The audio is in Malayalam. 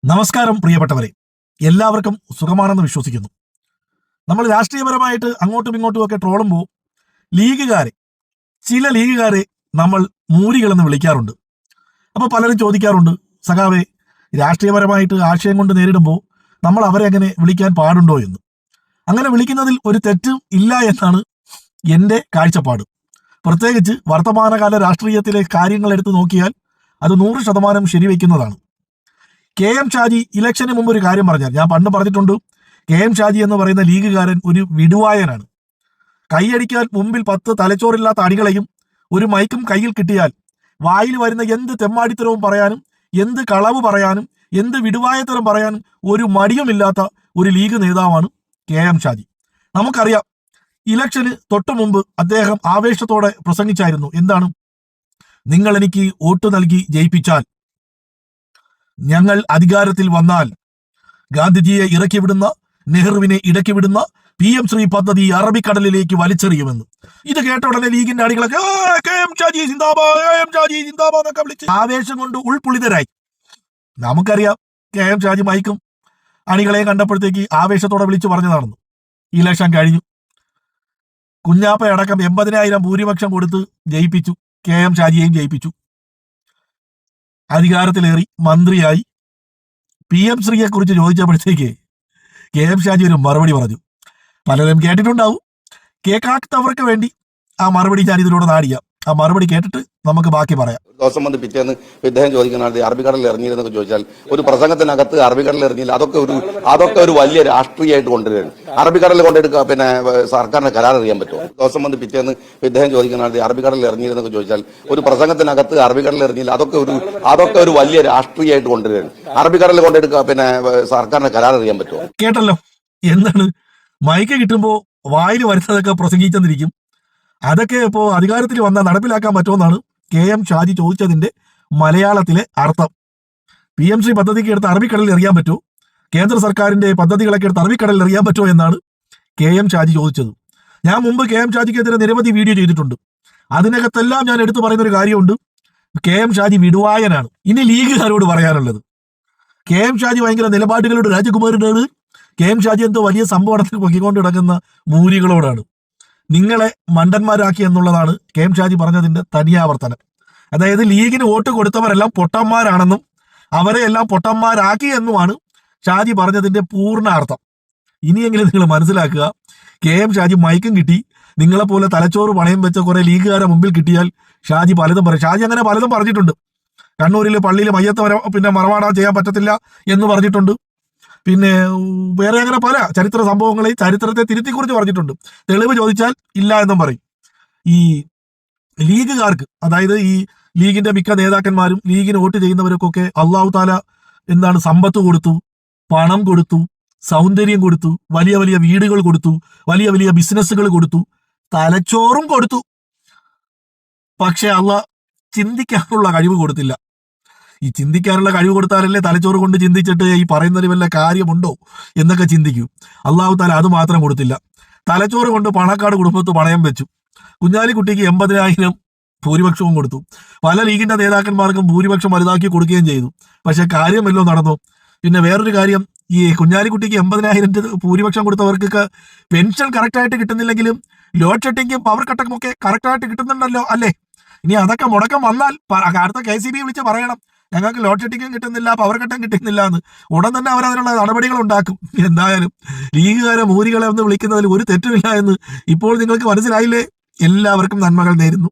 നമസ്കാരം പ്രിയപ്പെട്ടവരെ, എല്ലാവർക്കും സുഖമാണെന്ന് വിശ്വസിക്കുന്നു. നമ്മൾ രാഷ്ട്രീയപരമായിട്ട് അങ്ങോട്ടും ഇങ്ങോട്ടും ഒക്കെ ട്രോളുമ്പോൾ ചില ലീഗുകാരെ നമ്മൾ മൂരികളെന്ന് വിളിക്കാറുണ്ട്. അപ്പോൾ പലരും ചോദിക്കാറുണ്ട്, സഖാവെ, രാഷ്ട്രീയപരമായിട്ട് ആശയം കൊണ്ട് നേരിടുമ്പോൾ നമ്മൾ അവരെ അങ്ങനെ വിളിക്കാൻ പാടുണ്ടോ എന്ന്. അങ്ങനെ വിളിക്കുന്നതിൽ ഒരു തെറ്റും ഇല്ല എന്നാണ് എൻ്റെ കാഴ്ചപ്പാട്. പ്രത്യേകിച്ച് വർത്തമാനകാല രാഷ്ട്രീയത്തിലെ കാര്യങ്ങൾ എടുത്തു നോക്കിയാൽ അത് 100% ശരിവെക്കുന്നതാണ്. കെ എം ഷാജി ഇലക്ഷന് മുമ്പ് ഒരു കാര്യം പറഞ്ഞാൽ, ഞാൻ പണ്ട് പറഞ്ഞിട്ടുണ്ട്, കെ എം ഷാജി എന്ന് പറയുന്ന ലീഗുകാരൻ ഒരു വിടുവായനാണ്. കൈയടിക്കാൻ മുമ്പിൽ 10 തലച്ചോറില്ലാത്ത അണികളെയും ഒരു മൈക്കും കയ്യിൽ കിട്ടിയാൽ വായിൽ വരുന്ന എന്ത് തെമ്മാടിത്തരവും പറയാനും എന്ത് കളവ് പറയാനും എന്ത് വിടുവായത്തരം പറയാനും ഒരു മടിയുമില്ലാത്ത ഒരു ലീഗ് നേതാവാണ് കെ എം ഷാജി. നമുക്കറിയാം, ഇലക്ഷന് തൊട്ടു മുമ്പ് അദ്ദേഹം ആവേശത്തോടെ പ്രസംഗിച്ചായിരുന്നു. എന്താണ്? നിങ്ങൾ എനിക്ക് വോട്ട് നൽകി ജയിപ്പിച്ചാൽ, ഞങ്ങൾ അധികാരത്തിൽ വന്നാൽ ഗാന്ധിജിയെ ഇറക്കി വിടുന്ന, നെഹ്റുവിനെ ഇടക്കി വിടുന്ന PM ശ്രീ പദ്ധതി അറബിക്കടലിലേക്ക് വലിച്ചെറിയുമെന്ന്. ഇത് കേട്ട ഉടനെ ലീഗിന്റെ അണികളൊക്കെ കെ എം ഷാജി സിന്ദാബാദ്, കെ എം ഷാജി സിന്ദാബാദ് എന്നൊക്കെ വിളിച്ച് ആവേശം കൊണ്ട് ഉൾപുളിതരായി. നമുക്കറിയാം, കെ എം ഷാജി മൈക്കും അണികളെയും കണ്ടപ്പോഴത്തേക്ക് ആവേശത്തോടെ വിളിച്ചു പറഞ്ഞതാണെന്ന്. ഇലക്ഷൻ കഴിഞ്ഞു. കുഞ്ഞാപ്പയടക്കം 80,000 ഭൂരിപക്ഷം കൊടുത്ത് ജയിപ്പിച്ചു. K M ഷാജിയെയും ജയിപ്പിച്ചു. അധികാരത്തിലേറി മന്ത്രിയായി. PM ശ്രീയെ കുറിച്ച് ചോദിച്ചപ്പോഴത്തേക്ക് കെ എം ഷാജി ഒരു മറുപടി പറഞ്ഞു. പലരും കേട്ടിട്ടുണ്ടാവും. കേൾക്കാത്തവർക്ക് വേണ്ടി ആ മറുപടി ഞാൻ ഇതിലൂടെ നാടിയാം. ആ മറുപടി കേട്ടിട്ട് നമുക്ക് ബാക്കി പറയാം. ദിവസം വന്ന് പിറ്റേന്ന് ഇദ്ദേഹം ചോദിക്കുന്നത് അറബിക്കടലിൽ ഇറങ്ങിയിരുന്നൊക്കെ ചോദിച്ചാൽ, ഒരു പ്രസംഗത്തിനകത്ത് അറബിക്കടലിൽ ഇറങ്ങിയില്ല, അതൊക്കെ ഒരു വലിയ രാഷ്ട്രീയമായിട്ട് കൊണ്ടുവരികയാണ്. അറബിക്കടലിൽ കൊണ്ടെടുക്കുക, പിന്നെ സർക്കാരിന്റെ കരാർ അറിയാൻ പറ്റുമോ? ദിവസം വന്ന് പിറ്റേന്ന് ഇദ്ദേഹം ചോദിക്കുന്നത് അറബിക്കടലിൽ ഇറങ്ങിയിരുന്നൊക്കെ ചോദിച്ചാൽ, ഒരു പ്രസംഗത്തിനകത്ത് അറബിക്കടലിൽ ഇറങ്ങിയില്ല, അതൊക്കെ ഒരു വലിയ രാഷ്ട്രീയമായിട്ട് കൊണ്ടുവരികയാണ്. അറബിക്കടലിൽ കൊണ്ടെടുക്കുക, പിന്നെ സർക്കാരിന്റെ കരാർ അറിയാൻ പറ്റുമോ? കേട്ടല്ലോ, എന്താണ് മൈക്ക് കിട്ടുമ്പോ വായിൽ വരുന്നതൊക്കെ പ്രസംഗിച്ചെന്നിരിക്കും. അതൊക്കെ ഇപ്പോ അധികാരത്തിൽ വന്നാൽ നടപ്പിലാക്കാൻ പറ്റുമെന്നാണ് കെ എം ഷാജി ചോദിച്ചതിന്റെ മലയാളത്തിലെ അർത്ഥം. PM ശ്രീ പദ്ധതിക്ക് എടുത്ത് അറബിക്കടലിൽ എറിയാൻ പറ്റുമോ? കേന്ദ്ര സർക്കാരിന്റെ പദ്ധതികളൊക്കെ എടുത്ത് അറബിക്കടലിൽ എറിയാൻ പറ്റുമോ എന്നാണ് കെ എം ഷാജി ചോദിച്ചത്. ഞാൻ മുമ്പ് കെ എം ഷാജിക്കെതിരെ നിരവധി വീഡിയോ ചെയ്തിട്ടുണ്ട്. അതിനകത്തെല്ലാം ഞാൻ എടുത്തു പറയുന്ന ഒരു കാര്യമുണ്ട്, കെ എം ഷാജി വിടുവായനാണ്. ഇനി ലീഗുകാരോട് പറയാനുള്ളത്, കെ എം ഷാജി ഭയങ്കര നിലപാടുകളുടെ രാജകുമാരനാണ്. കെ എം ഷാജി എന്തോ വലിയ സംഭവത്തിൽ പൊക്കിക്കൊണ്ട് കിടക്കുന്ന മൂരികളോടാണ്. നിങ്ങളെ മണ്ടന്മാരാക്കി എന്നുള്ളതാണ് കെ എം ഷാജി പറഞ്ഞതിന്റെ തനിയാവർത്തനം. അതായത് ലീഗിന് വോട്ട് കൊടുത്തവരെല്ലാം പൊട്ടന്മാരാണെന്നും അവരെ എല്ലാം പൊട്ടന്മാരാക്കി എന്നുമാണ് ഷാജി പറഞ്ഞതിന്റെ പൂർണ്ണാർത്ഥം. ഇനിയെങ്കിലും നിങ്ങൾ മനസ്സിലാക്കുക, കെ എം ഷാജി മൈക്കും കിട്ടി, നിങ്ങളെപ്പോലെ തലച്ചോറ് പണയം വെച്ച കുറെ ലീഗുകാരെ മുമ്പിൽ കിട്ടിയാൽ ഷാജി പലതും പറയും. ഷാജി അങ്ങനെ പലതും പറഞ്ഞിട്ടുണ്ട്. കണ്ണൂരിൽ പള്ളിയിൽ മയ്യത്ത് മറവാടാൻ ചെയ്യാൻ പറ്റത്തില്ല എന്ന് പറഞ്ഞിട്ടുണ്ട്. പിന്നെ വേറെ അങ്ങനെ പല ചരിത്ര സംഭവങ്ങളെയും ചരിത്രത്തെ തിരുത്തിക്കുറിച്ച് പറഞ്ഞിട്ടുണ്ട്. തെളിവ് ചോദിച്ചാൽ ഇല്ല എന്നും പറയും. ഈ ലീഗുകാർക്ക്, അതായത് ഈ ലീഗിന്റെ മിക്ക നേതാക്കന്മാരും ലീഗിന് വോട്ട് ചെയ്യുന്നവർക്കൊക്കെ അള്ളാഹു താല സമ്പത്ത് കൊടുത്തു, പണം കൊടുത്തു, സൗന്ദര്യം കൊടുത്തു, വലിയ വലിയ വീടുകൾ കൊടുത്തു, വലിയ വലിയ ബിസിനസ്സുകൾ കൊടുത്തു, തലച്ചോറും കൊടുത്തു. പക്ഷെ അള്ളാഹ് ചിന്തിക്കാനുള്ള കഴിവ് കൊടുത്തില്ല. ഈ ചിന്തിക്കാനുള്ള കഴിവ് കൊടുത്താലല്ലേ തലച്ചോറ് കൊണ്ട് ചിന്തിച്ചിട്ട് ഈ പറയുന്നതിന് വല്ല കാര്യമുണ്ടോ എന്നൊക്കെ ചിന്തിക്കൂ. അള്ളാഹു താല അത് മാത്രം കൊടുത്തില്ല. തലച്ചോറ് കൊണ്ട് പണക്കാട് കുടുംബത്ത് പണയം വെച്ചു. കുഞ്ഞാലിക്കുട്ടിക്ക് 80,000 ഭൂരിപക്ഷവും കൊടുത്തു. പല ലീഗിന്റെ നേതാക്കന്മാർക്കും ഭൂരിപക്ഷം വലുതാക്കി കൊടുക്കുകയും ചെയ്തു. പക്ഷെ കാര്യമല്ലോ നടന്നു. പിന്നെ വേറൊരു കാര്യം, ഈ കുഞ്ഞാലിക്കുട്ടിക്ക് 80,000 ഭൂരിപക്ഷം കൊടുത്തവർക്കൊക്കെ പെൻഷൻ കറക്റ്റായിട്ട് കിട്ടുന്നില്ലെങ്കിലും ലോഡ് ഷെഡിങ്ങും പവർ കട്ടൊക്കെ ഒക്കെ കറക്റ്റായിട്ട് കിട്ടുന്നുണ്ടല്ലോ അല്ലേ? ഇനി അതൊക്കെ മുടക്കം വന്നാൽ അടുത്ത KCB വിളിച്ച് പറയണം, ഞങ്ങൾക്ക് ലോഡ് ഷെഡിങ്ങും കിട്ടുന്നില്ല, പവർ കട്ടും കിട്ടുന്നില്ല എന്ന്. ഉടൻ തന്നെ അവരതിനുള്ള നടപടികൾ ഉണ്ടാക്കും. എന്തായാലും ലീഗുകാരെ മൂരികളെ ഒന്ന് വിളിക്കുന്നതിൽ ഒരു തെറ്റുമില്ല എന്ന് ഇപ്പോൾ നിങ്ങൾക്ക് മനസ്സിലായില്ലേ? എല്ലാവർക്കും നന്മകൾ നേരുന്നു.